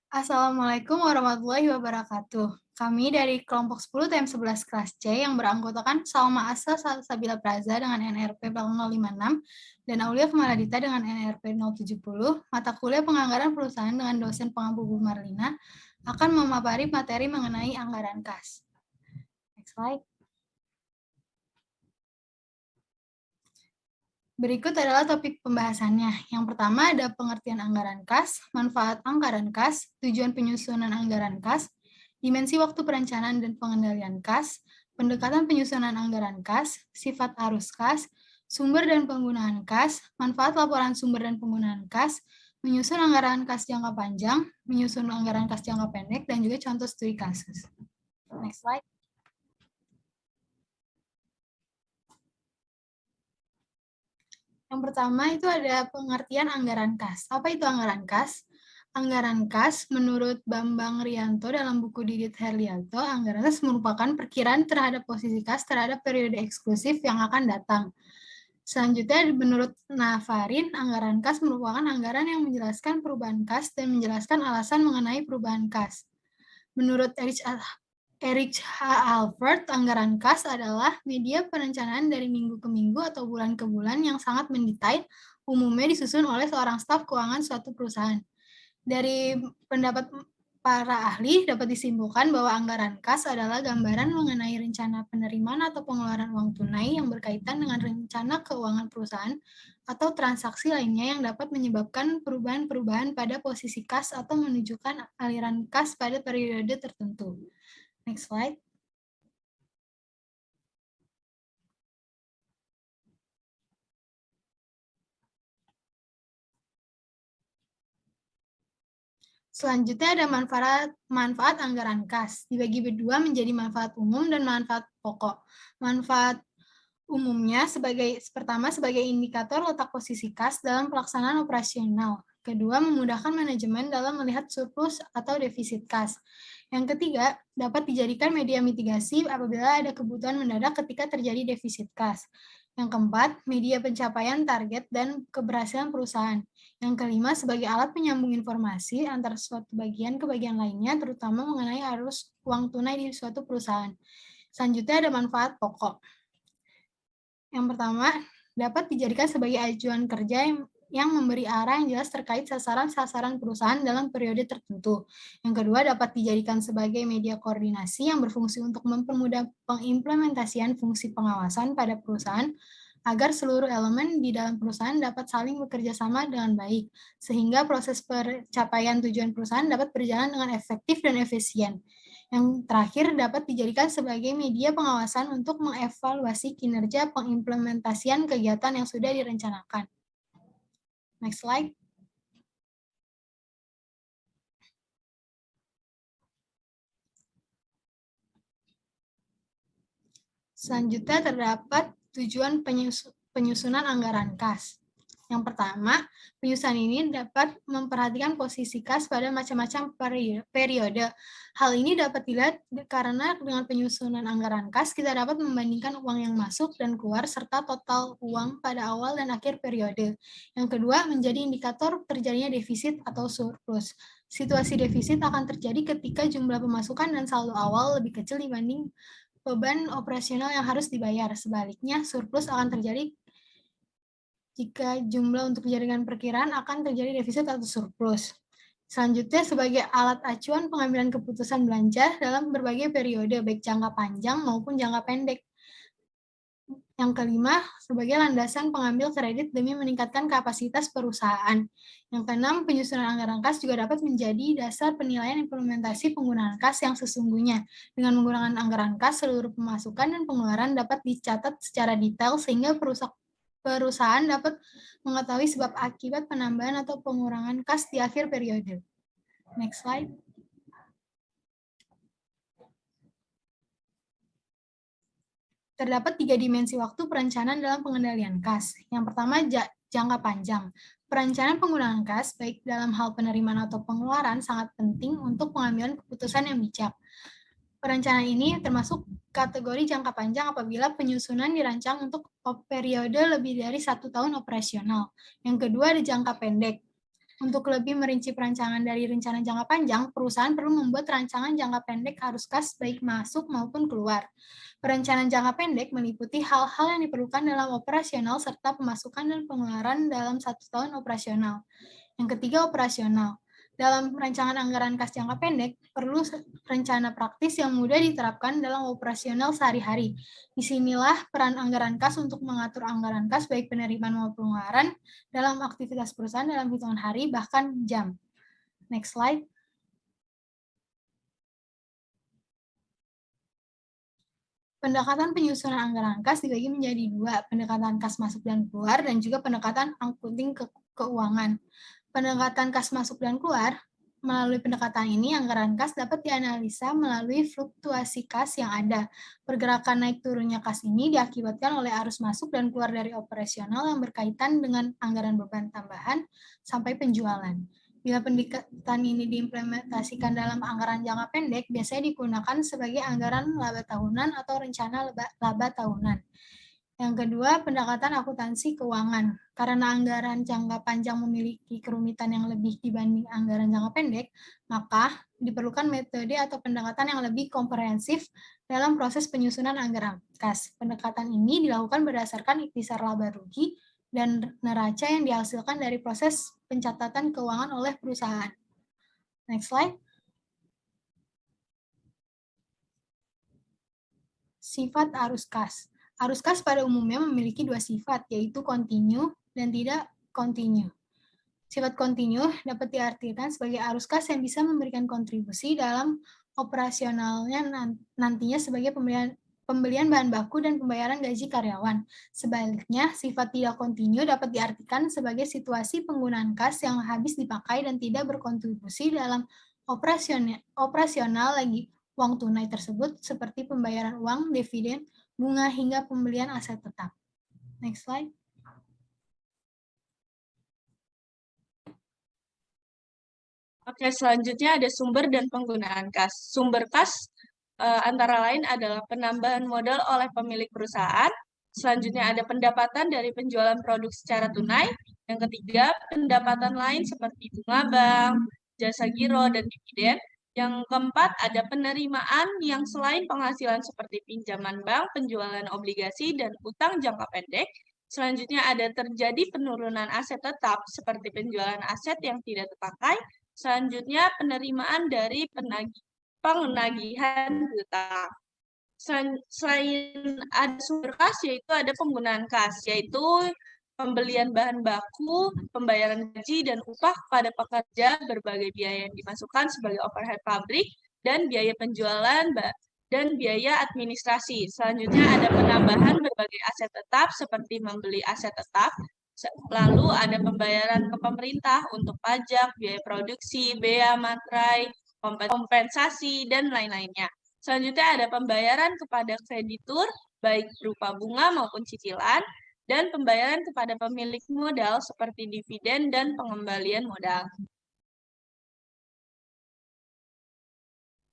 Assalamualaikum warahmatullahi wabarakatuh. Kami dari kelompok 10 TM11 kelas C yang beranggotakan Salma Asa Salsabila Praza dengan NRP 056 dan Aulia Kemaladita dengan NRP 070, mata kuliah penganggaran perusahaan dengan dosen pengampu Bu Marlina akan memapari materi mengenai anggaran kas. Next slide. Berikut adalah topik pembahasannya. Yang pertama ada pengertian anggaran kas, manfaat anggaran kas, tujuan penyusunan anggaran kas, dimensi waktu perencanaan dan pengendalian kas, pendekatan penyusunan anggaran kas, sifat arus kas, sumber dan penggunaan kas, manfaat laporan sumber dan penggunaan kas, menyusun anggaran kas jangka panjang, menyusun anggaran kas jangka pendek, dan juga contoh studi kasus. Next slide. Yang pertama itu ada pengertian anggaran kas. Apa itu anggaran kas? Anggaran kas menurut Bambang Rianto dalam buku Didit Herlianto, anggaran kas merupakan perkiraan terhadap posisi kas terhadap periode eksklusif yang akan datang. Selanjutnya menurut Nafarin, anggaran kas merupakan anggaran yang menjelaskan perubahan kas dan menjelaskan alasan mengenai perubahan kas. Menurut Erich H. Alford, anggaran kas adalah media perencanaan dari minggu ke minggu atau bulan ke bulan yang sangat mendetail, umumnya disusun oleh seorang staf keuangan suatu perusahaan. Dari pendapat para ahli dapat disimpulkan bahwa anggaran kas adalah gambaran mengenai rencana penerimaan atau pengeluaran uang tunai yang berkaitan dengan rencana keuangan perusahaan atau transaksi lainnya yang dapat menyebabkan perubahan-perubahan pada posisi kas atau menunjukkan aliran kas pada periode tertentu. Next slide. Selanjutnya ada manfaat anggaran kas. Dibagi berdua menjadi manfaat umum dan manfaat pokok. Manfaat umumnya pertama sebagai indikator letak posisi kas dalam pelaksanaan operasional. Kedua, memudahkan manajemen dalam melihat surplus atau defisit kas. Yang ketiga, dapat dijadikan media mitigasi apabila ada kebutuhan mendadak ketika terjadi defisit kas. Yang keempat, media pencapaian target dan keberhasilan perusahaan. Yang kelima, sebagai alat penyambung informasi antara suatu bagian ke bagian lainnya, terutama mengenai arus uang tunai di suatu perusahaan. Selanjutnya ada manfaat pokok. Yang pertama, dapat dijadikan sebagai ajuan kerja yang memberi arah yang jelas terkait sasaran-sasaran perusahaan dalam periode tertentu. Yang kedua, dapat dijadikan sebagai media koordinasi yang berfungsi untuk mempermudah pengimplementasian fungsi pengawasan pada perusahaan agar seluruh elemen di dalam perusahaan dapat saling bekerja sama dengan baik, sehingga proses pencapaian tujuan perusahaan dapat berjalan dengan efektif dan efisien. Yang terakhir dapat dijadikan sebagai media pengawasan untuk mengevaluasi kinerja pengimplementasian kegiatan yang sudah direncanakan. Next slide. Selanjutnya terdapat tujuan penyusunan anggaran kas. Yang pertama, penyusunan ini dapat memperhatikan posisi kas pada macam-macam periode. Hal ini dapat dilihat karena dengan penyusunan anggaran kas, kita dapat membandingkan uang yang masuk dan keluar serta total uang pada awal dan akhir periode. Yang kedua, menjadi indikator terjadinya defisit atau surplus. Situasi defisit akan terjadi ketika jumlah pemasukan dan saldo awal lebih kecil dibanding beban operasional yang harus dibayar. Sebaliknya, surplus akan terjadi jika jumlah untuk jaringan perkiraan akan terjadi defisit atau surplus. Selanjutnya, sebagai alat acuan pengambilan keputusan belanja dalam berbagai periode, baik jangka panjang maupun jangka pendek. Yang kelima, sebagai landasan pengambil kredit demi meningkatkan kapasitas perusahaan. Yang keenam, penyusunan anggaran kas juga dapat menjadi dasar penilaian implementasi penggunaan kas yang sesungguhnya. Dengan menggunakan anggaran kas, seluruh pemasukan dan pengeluaran dapat dicatat secara detail sehingga perusahaan dapat mengetahui sebab akibat penambahan atau pengurangan kas di akhir periode. Next slide. Terdapat 3 dimensi waktu perencanaan dalam pengendalian kas. Yang pertama, jangka panjang. Perencanaan penggunaan kas, baik dalam hal penerimaan atau pengeluaran, sangat penting untuk pengambilan keputusan yang bijak. Perencanaan ini termasuk kategori jangka panjang apabila penyusunan dirancang untuk periode lebih dari 1 tahun operasional. Yang kedua ada jangka pendek. Untuk lebih merinci perancangan dari rencana jangka panjang, perusahaan perlu membuat rancangan jangka pendek arus kas baik masuk maupun keluar. Perencanaan jangka pendek meliputi hal-hal yang diperlukan dalam operasional serta pemasukan dan pengeluaran dalam 1 tahun operasional. Yang ketiga, operasional. Dalam perancangan anggaran kas jangka pendek, perlu rencana praktis yang mudah diterapkan dalam operasional sehari-hari. Disinilah peran anggaran kas untuk mengatur anggaran kas baik penerimaan maupun pengeluaran dalam aktivitas perusahaan dalam hitungan hari, bahkan jam. Next slide. Pendekatan penyusunan anggaran kas dibagi menjadi dua, pendekatan kas masuk dan keluar, dan juga pendekatan accounting keuangan. Pendekatan kas masuk dan keluar, melalui pendekatan ini anggaran kas dapat dianalisa melalui fluktuasi kas yang ada. Pergerakan naik turunnya kas ini diakibatkan oleh arus masuk dan keluar dari operasional yang berkaitan dengan anggaran beban tambahan sampai penjualan. Bila pendekatan ini diimplementasikan dalam anggaran jangka pendek, biasanya digunakan sebagai anggaran laba tahunan atau rencana laba tahunan. Yang kedua, pendekatan akuntansi keuangan. Karena anggaran jangka panjang memiliki kerumitan yang lebih dibanding anggaran jangka pendek, maka diperlukan metode atau pendekatan yang lebih komprehensif dalam proses penyusunan anggaran kas. Pendekatan ini dilakukan berdasarkan ikhtisar laba rugi dan neraca yang dihasilkan dari proses pencatatan keuangan oleh perusahaan. Next slide. Sifat arus kas. Arus kas pada umumnya memiliki dua sifat, yaitu kontinu dan tidak kontinu. Sifat kontinu dapat diartikan sebagai arus kas yang bisa memberikan kontribusi dalam operasionalnya nantinya sebagai pembelian bahan baku dan pembayaran gaji karyawan. Sebaliknya, sifat tidak kontinu dapat diartikan sebagai situasi penggunaan kas yang habis dipakai dan tidak berkontribusi dalam operasional lagi uang tunai tersebut, seperti pembayaran uang, dividen, bunga, hingga pembelian aset tetap. Next slide. Oke, selanjutnya ada sumber dan penggunaan kas. Sumber kas antara lain adalah penambahan modal oleh pemilik perusahaan. Selanjutnya ada pendapatan dari penjualan produk secara tunai. Yang ketiga, pendapatan lain seperti bunga bank, jasa giro, dan dividen. Yang keempat, ada penerimaan yang selain penghasilan seperti pinjaman bank, penjualan obligasi, dan utang jangka pendek. Selanjutnya ada terjadi penurunan aset tetap seperti penjualan aset yang tidak terpakai. Selanjutnya penerimaan dari penagihan utang. Selain ada sumber kas, yaitu ada penggunaan kas, yaitu pembelian bahan baku, pembayaran gaji dan upah kepada pekerja, berbagai biaya yang dimasukkan sebagai overhead pabrik, dan biaya penjualan dan biaya administrasi. Selanjutnya ada penambahan berbagai aset tetap seperti membeli aset tetap. Lalu ada pembayaran ke pemerintah untuk pajak, biaya produksi, bea materai, kompensasi, dan lain-lainnya. Selanjutnya ada pembayaran kepada kreditur, baik berupa bunga maupun cicilan, dan pembayaran kepada pemilik modal seperti dividen dan pengembalian modal.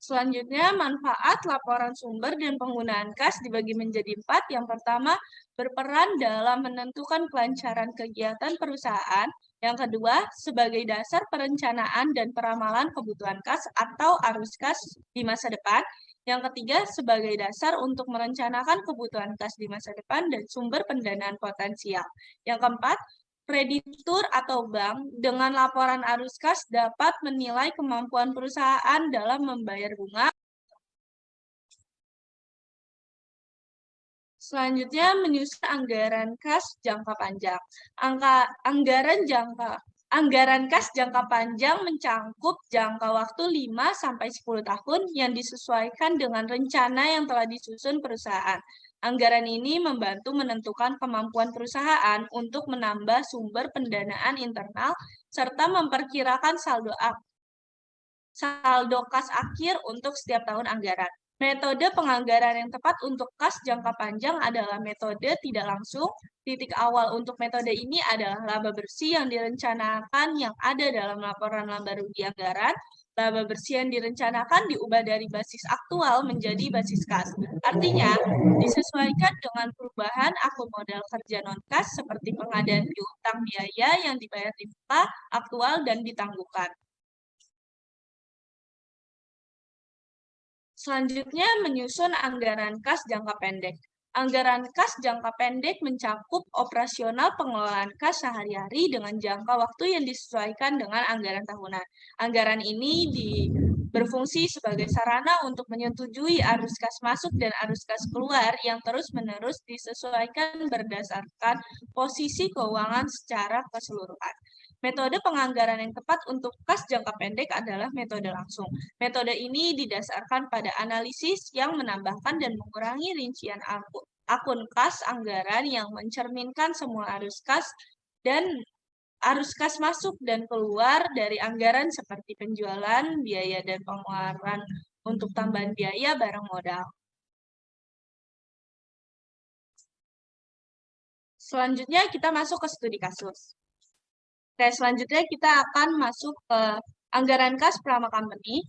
Selanjutnya, manfaat laporan sumber dan penggunaan kas dibagi menjadi 4. Yang pertama, berperan dalam menentukan kelancaran kegiatan perusahaan. Yang kedua, sebagai dasar perencanaan dan peramalan kebutuhan kas atau arus kas di masa depan. Yang ketiga, sebagai dasar untuk merencanakan kebutuhan kas di masa depan dan sumber pendanaan potensial. Yang keempat, kreditur atau bank dengan laporan arus kas dapat menilai kemampuan perusahaan dalam membayar bunga. Selanjutnya, menyusun anggaran kas jangka panjang. Anggaran kas jangka panjang mencangkup jangka waktu 5-10 tahun yang disesuaikan dengan rencana yang telah disusun perusahaan. Anggaran ini membantu menentukan kemampuan perusahaan untuk menambah sumber pendanaan internal serta memperkirakan saldo kas akhir untuk setiap tahun anggaran. Metode penganggaran yang tepat untuk kas jangka panjang adalah metode tidak langsung. Titik awal untuk metode ini adalah laba bersih yang direncanakan yang ada dalam laporan laba rugi anggaran. Laba bersih yang direncanakan diubah dari basis aktual menjadi basis kas. Artinya, disesuaikan dengan perubahan akun modal kerja non-kas seperti pengadaan piutang biaya yang dibayar di muka, aktual, dan ditangguhkan. Selanjutnya, menyusun anggaran kas jangka pendek. Anggaran kas jangka pendek mencakup operasional pengelolaan kas sehari-hari dengan jangka waktu yang disesuaikan dengan anggaran tahunan. Anggaran ini berfungsi sebagai sarana untuk menyetujui arus kas masuk dan arus kas keluar yang terus-menerus disesuaikan berdasarkan posisi keuangan secara keseluruhan. Metode penganggaran yang tepat untuk kas jangka pendek adalah metode langsung. Metode ini didasarkan pada analisis yang menambahkan dan mengurangi rincian akun kas anggaran yang mencerminkan semua arus kas dan arus kas masuk dan keluar dari anggaran seperti penjualan, biaya dan pengeluaran untuk tambahan biaya barang modal. Selanjutnya kita masuk ke studi kasus. Oke, selanjutnya kita akan masuk ke anggaran kas Prama Company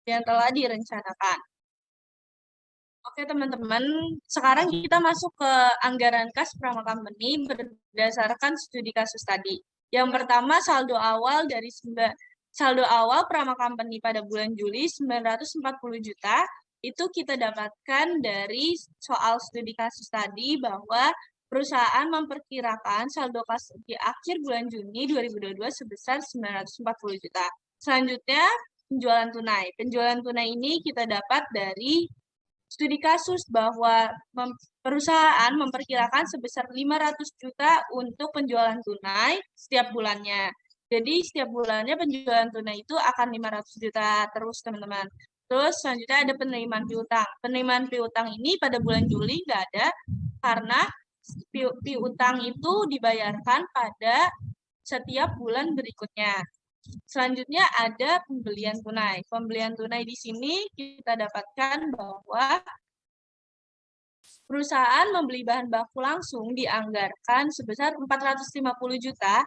yang telah direncanakan. Oke teman-teman, sekarang kita masuk ke anggaran kas Prama Company berdasarkan studi kasus tadi. Yang pertama saldo awal Prama Company pada bulan Juli 940 juta itu kita dapatkan dari soal studi kasus tadi bahwa perusahaan memperkirakan saldo kas di akhir bulan Juni 2022 sebesar 940 juta. Selanjutnya penjualan tunai. Penjualan tunai ini kita dapat dari studi kasus bahwa perusahaan memperkirakan sebesar 500 juta untuk penjualan tunai setiap bulannya. Jadi setiap bulannya penjualan tunai itu akan 500 juta terus teman-teman. Terus selanjutnya ada penerimaan piutang. Penerimaan piutang ini pada bulan Juli nggak ada karena piutang itu dibayarkan pada setiap bulan berikutnya. Selanjutnya ada pembelian tunai. Pembelian tunai di sini kita dapatkan bahwa perusahaan membeli bahan baku langsung dianggarkan sebesar 450 juta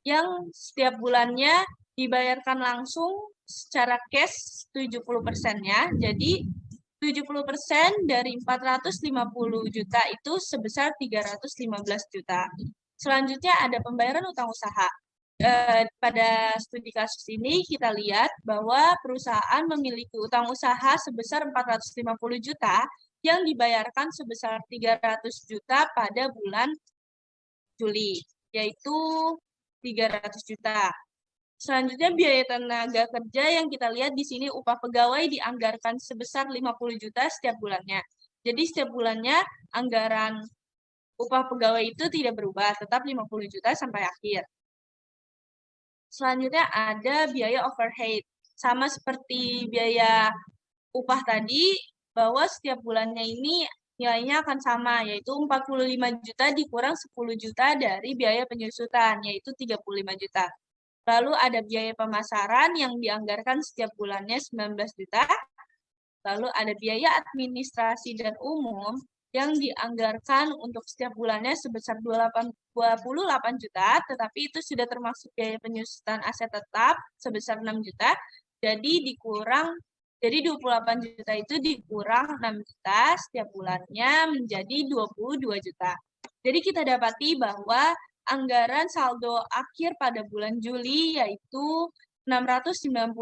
yang setiap bulannya dibayarkan langsung secara cash 70%-nya. Jadi 70% dari 450 juta itu sebesar 315 juta. Selanjutnya ada pembayaran utang usaha. Pada studi kasus ini kita lihat bahwa perusahaan memiliki utang usaha sebesar 450 juta yang dibayarkan sebesar 300 juta pada bulan Juli, yaitu 300 juta. Selanjutnya biaya tenaga kerja yang kita lihat di sini upah pegawai dianggarkan sebesar 50 juta setiap bulannya. Jadi setiap bulannya anggaran upah pegawai itu tidak berubah, tetap 50 juta sampai akhir. Selanjutnya ada biaya overhead. Sama seperti biaya upah tadi, bahwa setiap bulannya ini nilainya akan sama, yaitu 45 juta dikurang 10 juta dari biaya penyusutan, yaitu 35 juta. Lalu ada biaya pemasaran yang dianggarkan setiap bulannya 19 juta. Lalu ada biaya administrasi dan umum yang dianggarkan untuk setiap bulannya sebesar 28 juta, tetapi itu sudah termasuk biaya penyusutan aset tetap sebesar 6 juta. Jadi 28 juta itu dikurang 6 juta setiap bulannya menjadi 22 juta. Jadi kita dapati bahwa anggaran saldo akhir pada bulan Juli yaitu 699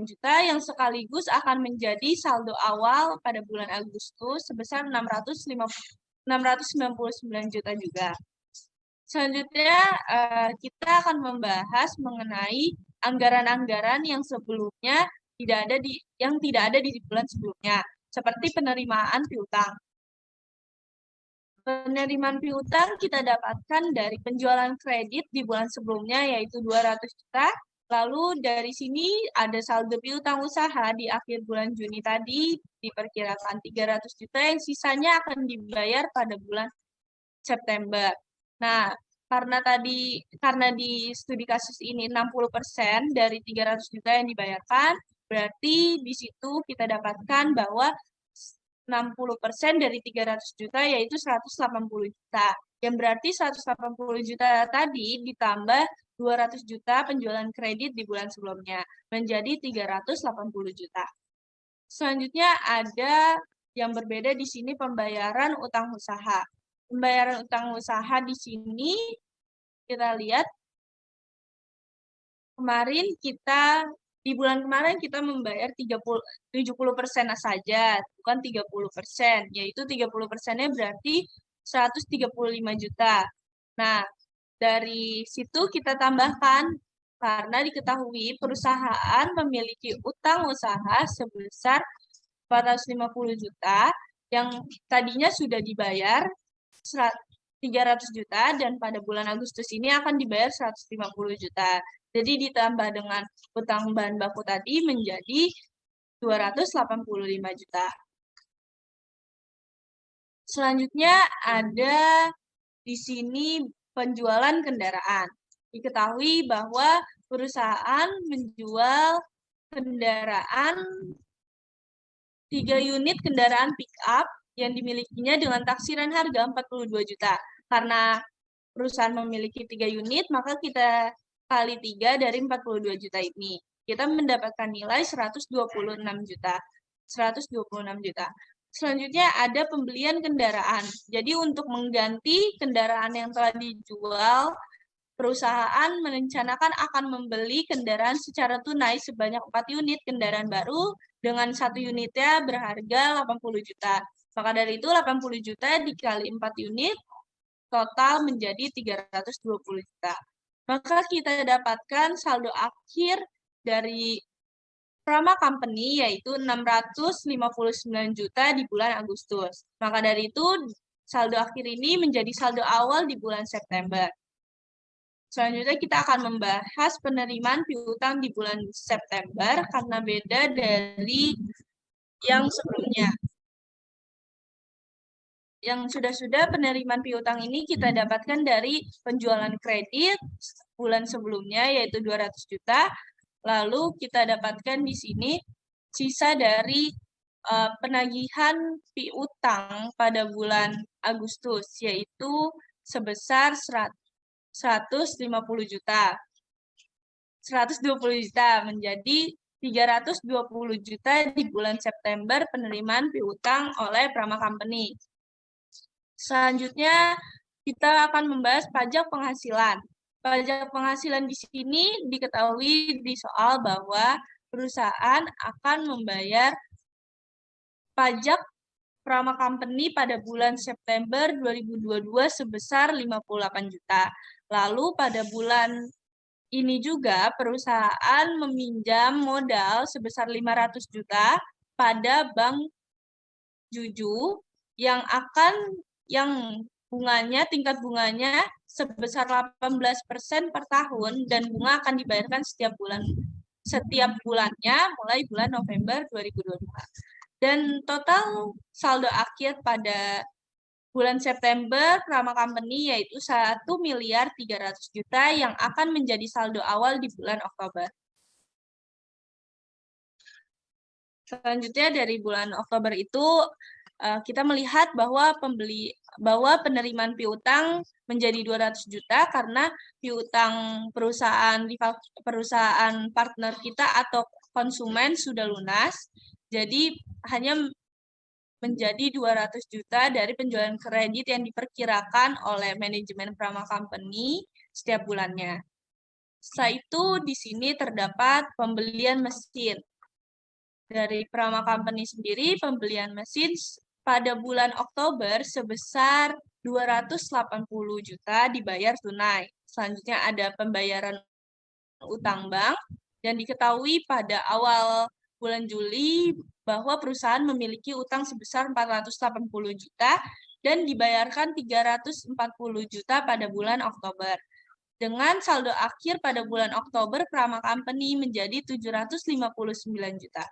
juta yang sekaligus akan menjadi saldo awal pada bulan Agustus sebesar 699 juta juga. Selanjutnya kita akan membahas mengenai anggaran-anggaran yang sebelumnya tidak ada di bulan sebelumnya, seperti penerimaan piutang. Penerimaan piutang kita dapatkan dari penjualan kredit di bulan sebelumnya yaitu 200 juta. Lalu dari sini ada saldo piutang usaha di akhir bulan Juni tadi diperkirakan 300 juta yang sisanya akan dibayar pada bulan September. Nah, karena di studi kasus ini 60% dari 300 juta yang dibayarkan, Berarti di situ kita dapatkan bahwa 60% dari 300 juta yaitu 180 juta. Yang berarti 180 juta tadi ditambah 200 juta penjualan kredit di bulan sebelumnya menjadi 380 juta. Selanjutnya ada yang berbeda di sini pembayaran utang usaha. Pembayaran utang usaha di sini kita lihat di bulan kemarin kita membayar 70% saja, bukan 30%, yaitu 30%-nya berarti 135 juta. Nah, dari situ kita tambahkan, karena diketahui perusahaan memiliki utang usaha sebesar 450 juta, yang tadinya sudah dibayar 300 juta, dan pada bulan Agustus ini akan dibayar 150 juta. Jadi ditambah dengan utang bahan baku tadi menjadi 285 juta. Selanjutnya ada di sini penjualan kendaraan. Diketahui bahwa perusahaan menjual kendaraan 3 unit kendaraan pick-up yang dimilikinya dengan taksiran harga 42 juta. Karena perusahaan memiliki 3 unit, maka kita kali 3 dari 42 juta ini. Kita mendapatkan nilai 126 juta. 126 juta. Selanjutnya ada pembelian kendaraan. Jadi untuk mengganti kendaraan yang telah dijual, perusahaan merencanakan akan membeli kendaraan secara tunai sebanyak 4 unit kendaraan baru dengan 1 unitnya berharga 80 juta. Maka dari itu 80 juta dikali 4 unit total menjadi 320 juta. Maka kita dapatkan saldo akhir dari Prama Company yaitu 659 juta di bulan Agustus. Maka dari itu saldo akhir ini menjadi saldo awal di bulan September. Selanjutnya kita akan membahas penerimaan piutang di bulan September karena beda dari yang sebelumnya. Yang sudah-sudah penerimaan piutang ini kita dapatkan dari penjualan kredit bulan sebelumnya yaitu 200 juta. Lalu kita dapatkan di sini sisa dari penagihan piutang pada bulan Agustus yaitu sebesar 150 juta. 120 juta menjadi 320 juta di bulan September penerimaan piutang oleh Prama Company. Selanjutnya kita akan membahas pajak penghasilan. Pajak penghasilan di sini diketahui di soal bahwa perusahaan akan membayar pajak Prama Company pada bulan September 2022 sebesar 58 juta. Lalu pada bulan ini juga perusahaan meminjam modal sebesar 500 juta pada Bank Juju yang tingkat bunganya sebesar 18% per tahun dan bunga akan dibayarkan setiap bulannya mulai bulan November 2022. Dan total saldo akhir pada bulan September Prama Company yaitu 1.300.000.000 juta yang akan menjadi saldo awal di bulan Oktober. Selanjutnya dari bulan Oktober itu kita melihat bahwa penerimaan piutang menjadi 200 juta karena piutang perusahaan partner kita atau konsumen sudah lunas. Jadi hanya menjadi 200 juta dari penjualan kredit yang diperkirakan oleh manajemen Prama Company setiap bulannya. Setelah itu di sini terdapat pembelian mesin. Dari Prama Company sendiri pembelian mesin pada bulan Oktober sebesar 280 juta dibayar tunai. Selanjutnya ada pembayaran utang bank dan diketahui pada awal bulan Juli bahwa perusahaan memiliki utang sebesar 480 juta dan dibayarkan 340 juta pada bulan Oktober. Dengan saldo akhir pada bulan Oktober Prama Company menjadi 759 juta.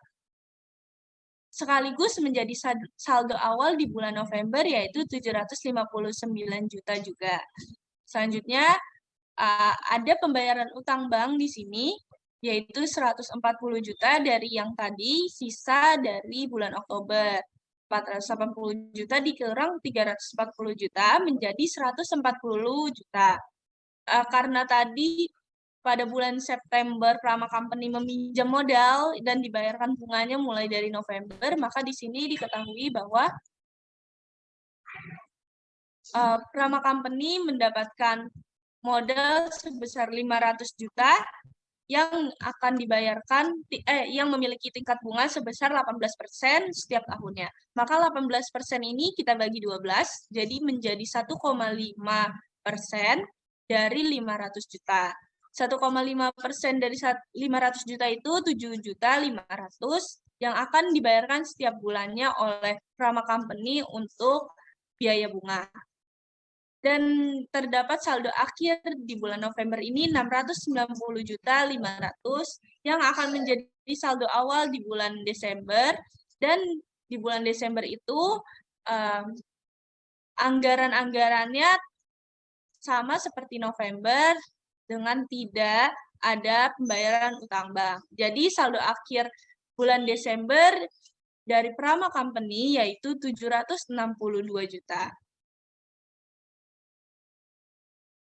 Sekaligus menjadi saldo awal di bulan November yaitu 759 juta juga. Selanjutnya ada pembayaran utang bank di sini yaitu 140 juta dari yang tadi, sisa dari bulan Oktober. 480 juta dikurang 340 juta menjadi 140 juta. Karena tadi pada bulan September Prama Company meminjam modal dan dibayarkan bunganya mulai dari November, maka di sini diketahui bahwa Prama Company mendapatkan modal sebesar 500 juta yang akan dibayarkan, yang memiliki tingkat bunga sebesar 18% setiap tahunnya. Maka 18% ini kita bagi 12, jadi menjadi 1,5% dari 500 juta. 1,5% dari 500 juta itu 7.500.000 yang akan dibayarkan setiap bulannya oleh Prama Company untuk biaya bunga. Dan terdapat saldo akhir di bulan November ini 690.500.000 yang akan menjadi saldo awal di bulan Desember. Dan di bulan Desember itu anggaran-anggarannya sama seperti November dengan tidak ada pembayaran utang bank. Jadi saldo akhir bulan Desember dari Prama Company yaitu 762 juta.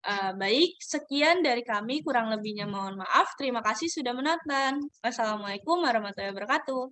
Baik, sekian dari kami, kurang lebihnya mohon maaf. Terima kasih sudah menonton. Wassalamualaikum warahmatullahi wabarakatuh.